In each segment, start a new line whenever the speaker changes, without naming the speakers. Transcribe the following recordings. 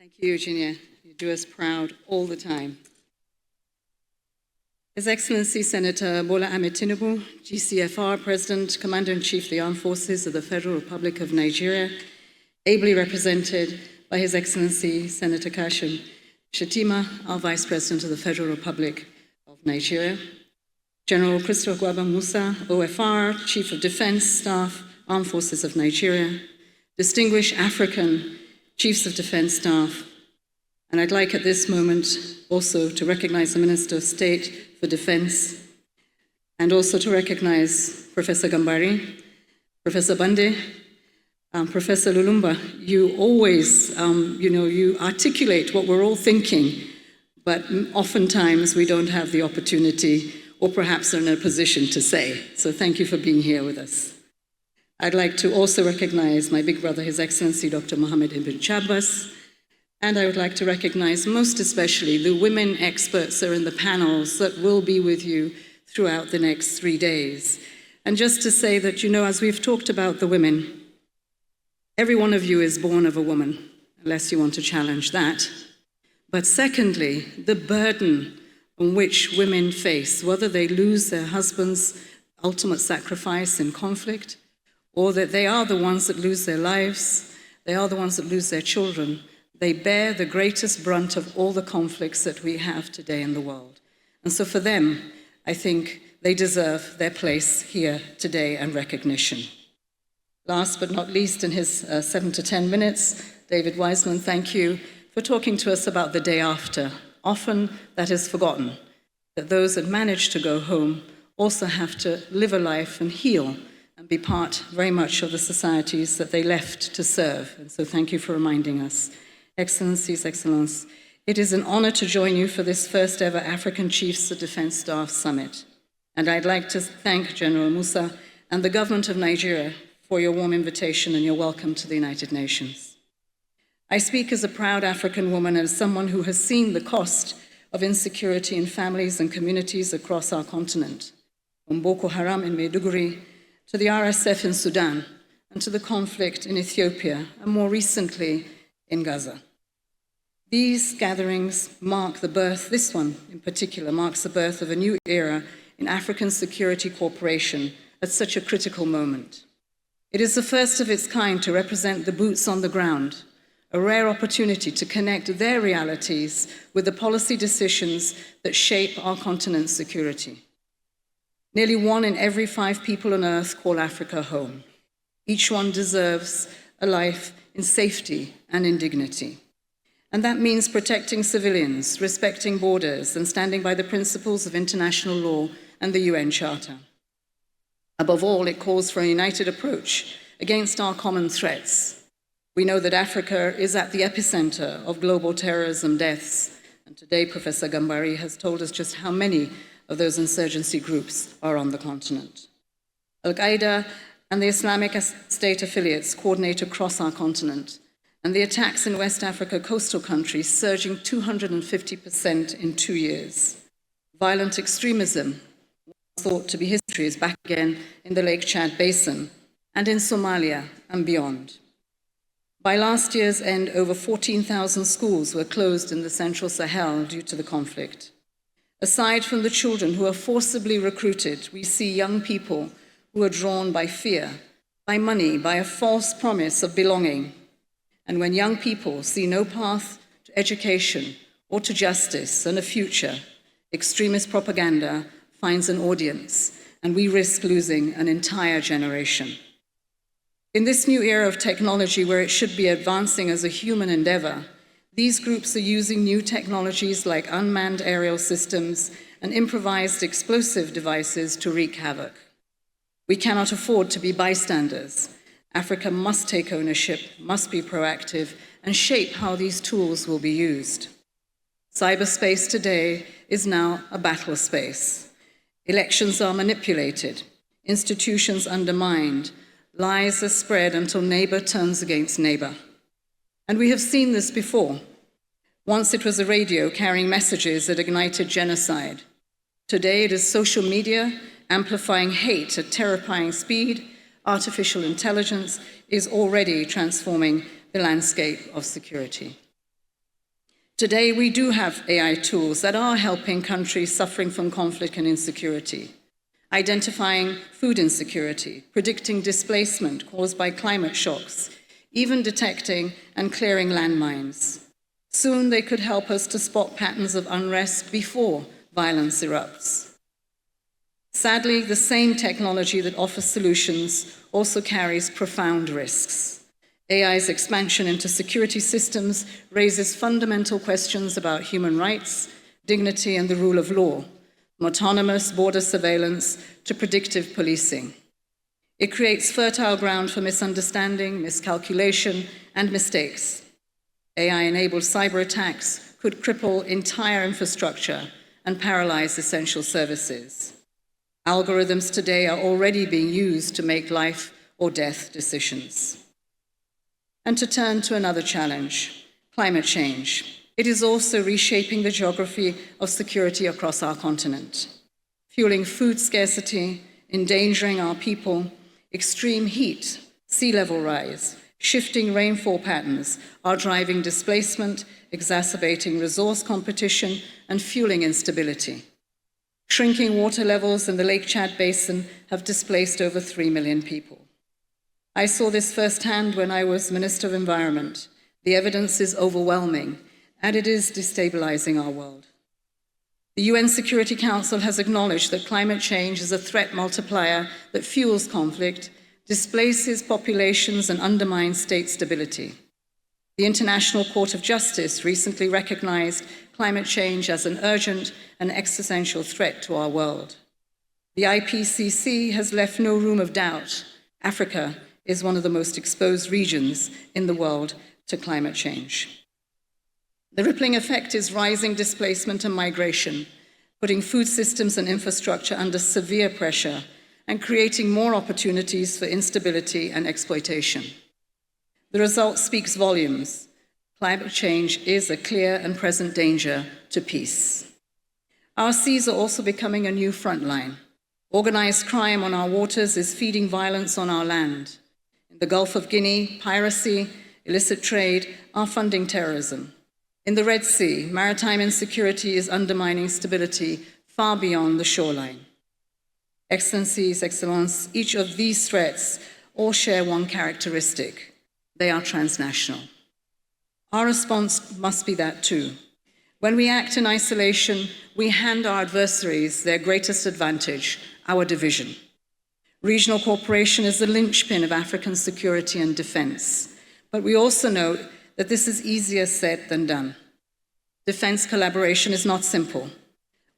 Thank you, Eugenia. You do us proud all the time. His Excellency Senator Bola Ahmed Tinubu, GCFR President, Commander-in-Chief of the Armed Forces of the Federal Republic of Nigeria, ably represented by His Excellency Senator Kashim Shettima, our Vice President of the Federal Republic of Nigeria, General Christopher Gwaba Musa, OFR, Chief of Defense Staff, Armed Forces of Nigeria, distinguished African Chiefs of Defense Staff, and I'd like at this moment also to recognize the Minister of State for Defense, and also to recognize Professor Gambari, Professor Bande, Professor Lulumba. You always, you articulate what we're all thinking, but oftentimes we don't have the opportunity or perhaps are in a position to say. So thank you for being here with us. I'd like to also recognize my big brother, His Excellency Dr. Mohammed Ibn Chabbas, and I would like to recognize most especially the women experts that are in the panels that will be with you throughout the next 3 days. And just to say that, as we've talked about the women, every one of you is born of a woman, unless you want to challenge that. But secondly, the burden on which women face, whether they lose their husband's ultimate sacrifice in conflict, or that they are the ones that lose their lives, they are the ones that lose their children, they bear the greatest brunt of all the conflicts that we have today in the world. And so for them, I think they deserve their place here today and recognition. Last but not least, in his 7 to 10 minutes, David Wiseman, thank you for talking to us about the day after. Often that is forgotten, that those that manage to go home also have to live a life and heal and be part very much of the societies that they left to serve. And so thank you for reminding us. Excellencies, Excellence, it is an honor to join you for this first ever African Chiefs of Defense Staff Summit. And I'd like to thank General Musa and the government of Nigeria for your warm invitation and your welcome to the United Nations. I speak as a proud African woman and as someone who has seen the cost of insecurity in families and communities across our continent, from Boko Haram in Maiduguri to the RSF in Sudan and to the conflict in Ethiopia and more recently in Gaza. These gatherings mark the birth, this one in particular, marks the birth of a new era in African security cooperation at such a critical moment. It is the first of its kind to represent the boots on the ground, a rare opportunity to connect their realities with the policy decisions that shape our continent's security. Nearly 1 in every 5 people on Earth call Africa home. Each one deserves a life in safety and in dignity. And that means protecting civilians, respecting borders, and standing by the principles of international law and the UN Charter. Above all, it calls for a united approach against our common threats. We know that Africa is at the epicenter of global terrorism deaths, and today Professor Gambari has told us just how many of those insurgency groups are on the continent. Al-Qaeda and the Islamic State affiliates coordinate across our continent, and the attacks in West Africa coastal countries surging 250% in 2 years. Violent extremism, thought to be history, is back again in the Lake Chad Basin and in Somalia and beyond. By last year's end, over 14,000 schools were closed in the Central Sahel due to the conflict. Aside from the children who are forcibly recruited, we see young people who are drawn by fear, by money, by a false promise of belonging. And when young people see no path to education or to justice and a future, extremist propaganda finds an audience, and we risk losing an entire generation. In this new era of technology, where it should be advancing as a human endeavor, these groups are using new technologies like unmanned aerial systems and improvised explosive devices to wreak havoc. We cannot afford to be bystanders. Africa must take ownership, must be proactive, and shape how these tools will be used. Cyberspace today is now a battle space. Elections are manipulated, institutions undermined, lies are spread until neighbor turns against neighbor. And we have seen this before. Once it was a radio carrying messages that ignited genocide. Today it is social media amplifying hate at terrifying speed. Artificial intelligence is already transforming the landscape of security. Today, we do have AI tools that are helping countries suffering from conflict and insecurity, identifying food insecurity, predicting displacement caused by climate shocks, even detecting and clearing landmines. Soon, they could help us to spot patterns of unrest before violence erupts. Sadly, the same technology that offers solutions also carries profound risks. AI's expansion into security systems raises fundamental questions about human rights, dignity, and the rule of law, from autonomous border surveillance to predictive policing. It creates fertile ground for misunderstanding, miscalculation, and mistakes. AI-enabled cyber attacks could cripple entire infrastructure and paralyze essential services. Algorithms today are already being used to make life or death decisions. And to turn to another challenge, climate change. It is also reshaping the geography of security across our continent, fueling food scarcity, endangering our people. Extreme heat, sea level rise, shifting rainfall patterns are driving displacement, exacerbating resource competition, and fueling instability. Shrinking water levels in the Lake Chad Basin have displaced over 3 million people. I saw this firsthand when I was Minister of Environment. The evidence is overwhelming, and it is destabilizing our world. The UN Security Council has acknowledged that climate change is a threat multiplier that fuels conflict, displaces populations, and undermines state stability. The International Court of Justice recently recognized climate change as an urgent and existential threat to our world. The IPCC has left no room of doubt. Africa is one of the most exposed regions in the world to climate change. The rippling effect is rising displacement and migration, putting food systems and infrastructure under severe pressure and creating more opportunities for instability and exploitation. The result speaks volumes. Climate change is a clear and present danger to peace. Our seas are also becoming a new front line. Organized crime on our waters is feeding violence on our land. In the Gulf of Guinea, piracy, illicit trade are funding terrorism. In the Red Sea, maritime insecurity is undermining stability far beyond the shoreline. Excellencies, Excellence, each of these threats all share one characteristic. They are transnational. Our response must be that too. When we act in isolation, we hand our adversaries their greatest advantage, our division. Regional cooperation is the linchpin of African security and defense, but we also know that this is easier said than done. Defense collaboration is not simple.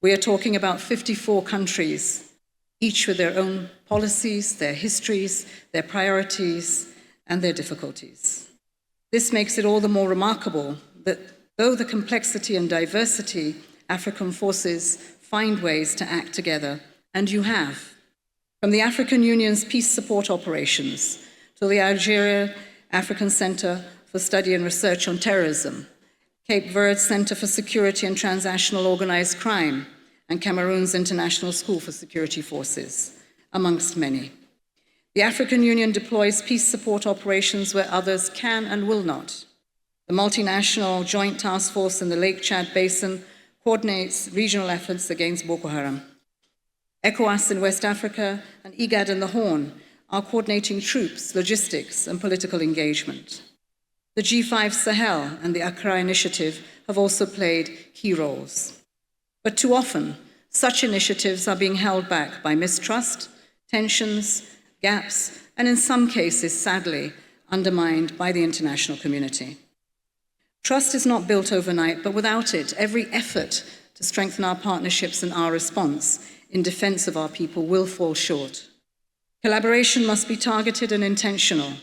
We are talking about 54 countries, each with their own policies, their histories, their priorities, and their difficulties. This makes it all the more remarkable that though the complexity and diversity, African forces find ways to act together, and you have. From the African Union's peace support operations to the Algeria African Center for Study and Research on Terrorism, Cape Verde's Center for Security and Transnational Organized Crime, and Cameroon's International School for Security Forces, amongst many. The African Union deploys peace support operations where others can and will not. The multinational Joint Task Force in the Lake Chad Basin coordinates regional efforts against Boko Haram. ECOWAS in West Africa and IGAD in the Horn are coordinating troops, logistics, and political engagement. The G5 Sahel and the Accra Initiative have also played key roles. But too often, such initiatives are being held back by mistrust, tensions, gaps, and in some cases, sadly, undermined by the international community. Trust is not built overnight, but without it, every effort to strengthen our partnerships and our response in defense of our people will fall short. Collaboration must be targeted and intentional,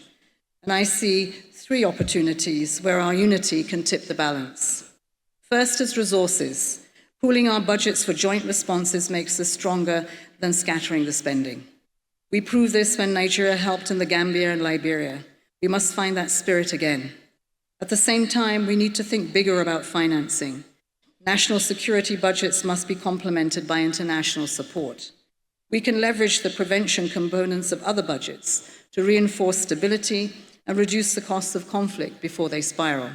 and I see 3 opportunities where our unity can tip the balance. First is resources. Pooling our budgets for joint responses makes us stronger than scattering the spending. We proved this when Nigeria helped in the Gambia and Liberia. We must find that spirit again. At the same time, we need to think bigger about financing. National security budgets must be complemented by international support. We can leverage the prevention components of other budgets to reinforce stability and reduce the costs of conflict before they spiral.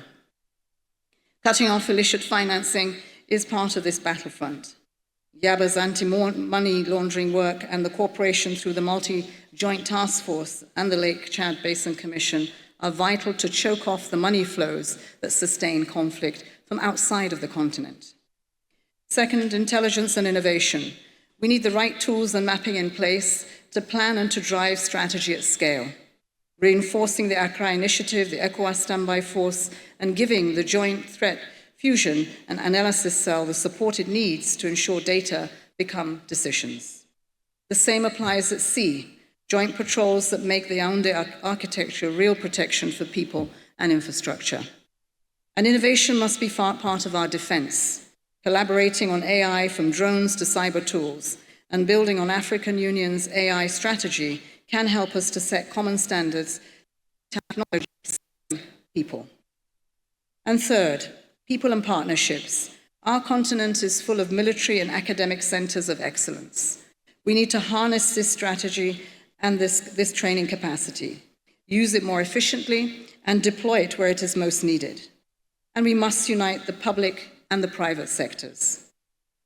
Cutting off illicit financing is part of this battlefront. Yaba's anti-money laundering work and the cooperation through the multi-joint task force and the Lake Chad Basin Commission are vital to choke off the money flows that sustain conflict from outside of the continent. Second, intelligence and innovation. We need the right tools and mapping in place to plan and to drive strategy at scale, reinforcing the Accra Initiative, the ECOWAS Standby Force, and giving the Joint Threat Fusion and Analysis Cell the support it needs to ensure data become decisions. The same applies at sea, joint patrols that make the Yaoundé architecture real protection for people and infrastructure. And innovation must be part of our defense, collaborating on AI from drones to cyber tools, and building on African Union's AI strategy can help us to set common standards, technology, people. And third, people and partnerships. Our continent is full of military and academic centers of excellence. We need to harness this strategy and this training capacity, use it more efficiently, and deploy it where it is most needed. And we must unite the public and the private sectors.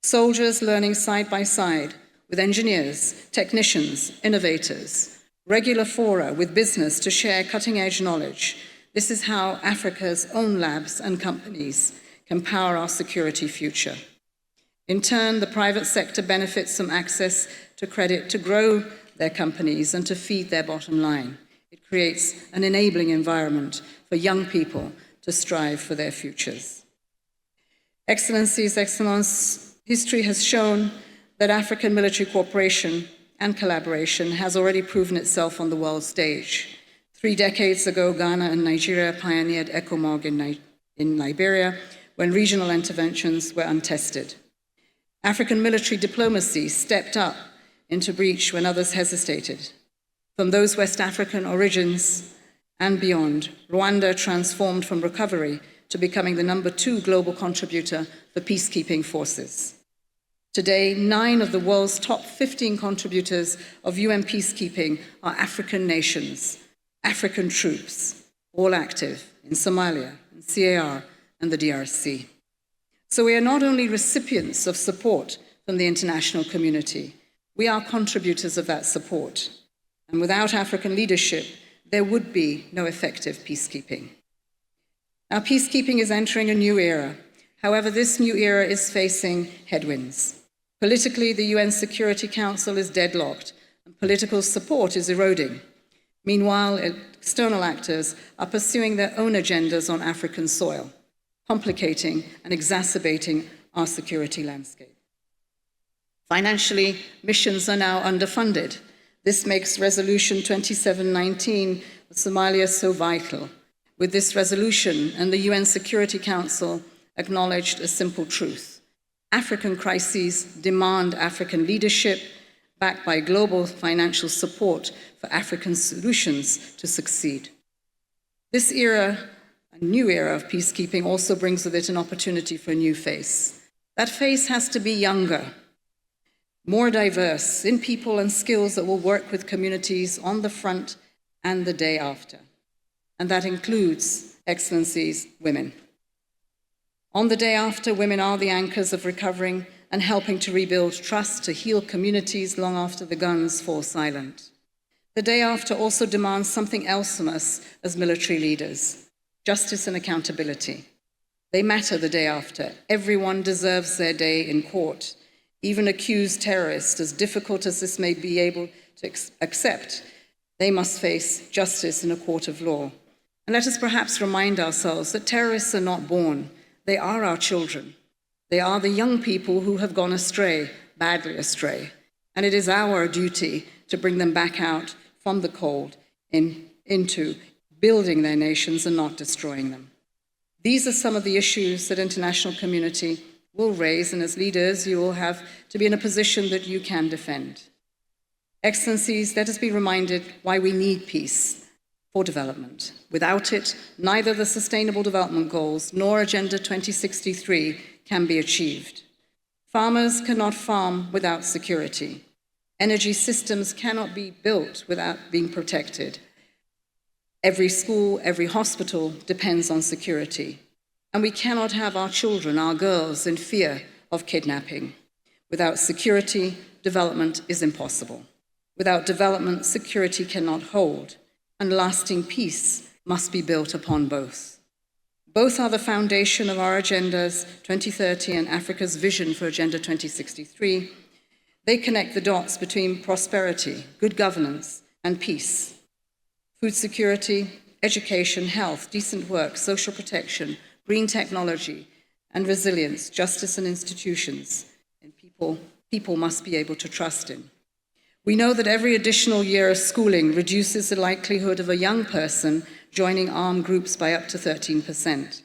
Soldiers learning side by side with engineers, technicians, innovators, regular fora with business to share cutting-edge knowledge. This is how Africa's own labs and companies can power our security future. In turn, the private sector benefits from access to credit to grow their companies and to feed their bottom line. It creates an enabling environment for young people to strive for their futures. Excellencies, Excellence, history has shown that African military cooperation and collaboration has already proven itself on the world stage. 3 decades ago, Ghana and Nigeria pioneered ECOMOG in Liberia when regional interventions were untested. African military diplomacy stepped up into breach when others hesitated. From those West African origins and beyond, Rwanda transformed from recovery to becoming the #2 global contributor for peacekeeping forces. Today, 9 of the world's top 15 contributors of UN peacekeeping are African nations, African troops, all active in Somalia, in CAR, and the DRC. So we are not only recipients of support from the international community, we are contributors of that support. And without African leadership, there would be no effective peacekeeping. Now, peacekeeping is entering a new era. However, this new era is facing headwinds. Politically, the UN Security Council is deadlocked, and political support is eroding. Meanwhile, external actors are pursuing their own agendas on African soil, complicating and exacerbating our security landscape. Financially, missions are now underfunded. This makes Resolution 2719 of Somalia so vital. With this resolution, and the UN Security Council acknowledged a simple truth. African crises demand African leadership, backed by global financial support for African solutions to succeed. This era, a new era of peacekeeping, also brings with it an opportunity for a new face. That face has to be younger, more diverse in people and skills that will work with communities on the front and the day after. And that includes, Excellencies, women. On the day after, women are the anchors of recovering and helping to rebuild trust, to heal communities long after the guns fall silent. The day after also demands something else from us as military leaders: justice and accountability. They matter the day after. Everyone deserves their day in court. Even accused terrorists, as difficult as this may be able to accept, they must face justice in a court of law. And let us perhaps remind ourselves that terrorists are not born. They are our children. They are the young people who have gone astray, badly astray. And it is our duty to bring them back out from the cold into building their nations and not destroying them. These are some of the issues that international community will raise, and as leaders, you will have to be in a position that you can defend. Excellencies, let us be reminded why we need peace for development. Without it, neither the Sustainable Development Goals nor Agenda 2063 can be achieved. Farmers cannot farm without security. Energy systems cannot be built without being protected. Every school, every hospital depends on security. And we cannot have our children, our girls, in fear of kidnapping. Without security, development is impossible. Without development, security cannot hold, and lasting peace must be built upon both. Both are the foundation of our agendas 2030 and Africa's vision for Agenda 2063. They connect the dots between prosperity, good governance, and peace. Food security, education, health, decent work, social protection, green technology, and resilience, justice and institutions, and people must be able to trust in. We know that every additional year of schooling reduces the likelihood of a young person joining armed groups by up to 13%.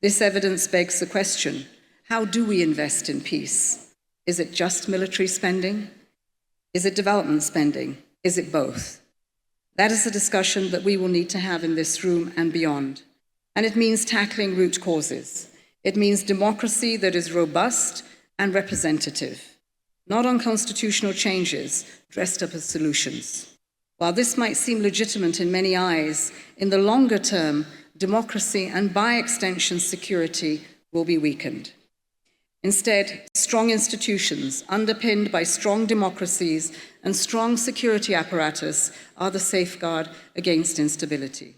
This evidence begs the question, how do we invest in peace? Is it just military spending? Is it development spending? Is it both? That is a discussion that we will need to have in this room and beyond. And it means tackling root causes. It means democracy that is robust and representative, not on constitutional changes dressed up as solutions. While this might seem legitimate in many eyes, in the longer term, democracy and by extension security will be weakened. Instead, strong institutions underpinned by strong democracies and strong security apparatus are the safeguard against instability.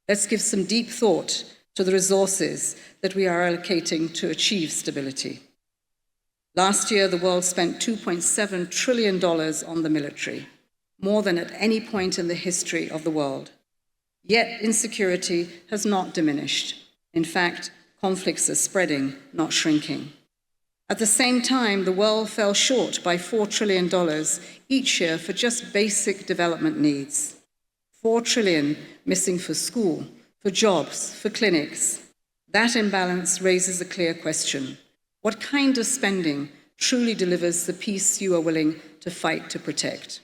Let's give some deep thought to the resources that we are allocating to achieve stability. Last year, the world spent $2.7 trillion on the military, more than at any point in the history of the world. Yet insecurity has not diminished. In fact, conflicts are spreading, not shrinking. At the same time, the world fell short by $4 trillion each year for just basic development needs. $4 trillion missing for school, for jobs, for clinics. That imbalance raises a clear question. What kind of spending truly delivers the peace you are willing to fight to protect?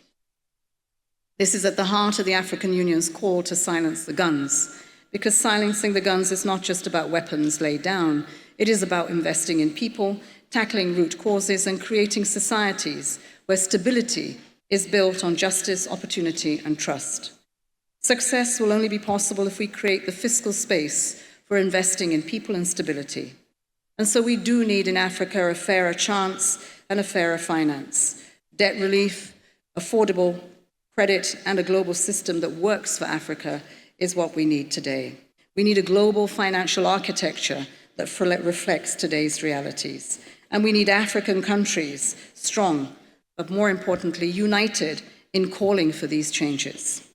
This is at the heart of the African Union's call to silence the guns, because silencing the guns is not just about weapons laid down, it is about investing in people, tackling root causes, and creating societies where stability is built on justice, opportunity, and trust. Success will only be possible if we create the fiscal space for investing in people and stability. And so we do need in Africa a fairer chance and a fairer finance, debt relief, affordable credit, and a global system that works for Africa is what we need today. We need a global financial architecture that reflects today's realities. And we need African countries strong, but more importantly, united in calling for these changes.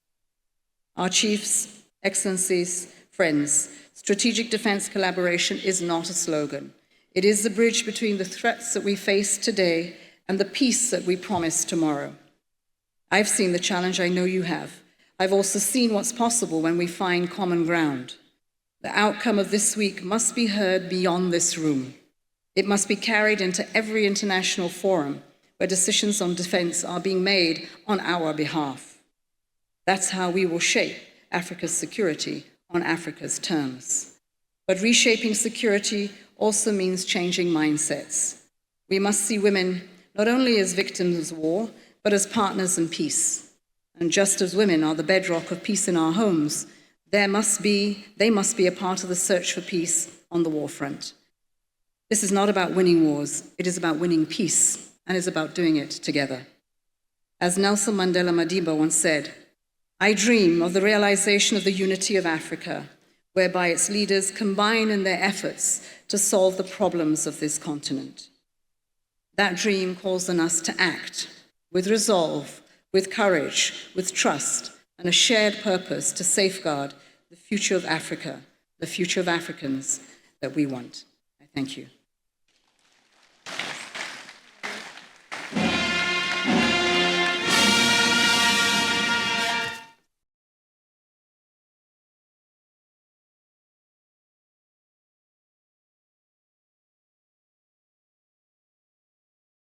Our chiefs, excellencies, friends, strategic defense collaboration is not a slogan. It is the bridge between the threats that we face today and the peace that we promise tomorrow. I've seen the challenge, I know you have. I've also seen what's possible when we find common ground. The outcome of this week must be heard beyond this room. It must be carried into every international forum where decisions on defense are being made on our behalf. That's how we will shape Africa's security on Africa's terms. But reshaping security also means changing mindsets. We must see women not only as victims of war, but as partners in peace. And just as women are the bedrock of peace in our homes, they must be a part of the search for peace on the warfront. This is not about winning wars, it is about winning peace, and is about doing it together. As Nelson Mandela Madiba once said, "I dream of the realization of the unity of Africa, whereby its leaders combine in their efforts to solve the problems of this continent." That dream calls on us to act with resolve, with courage, with trust, and a shared purpose to safeguard the future of Africa, the future of Africans that we want. I thank you.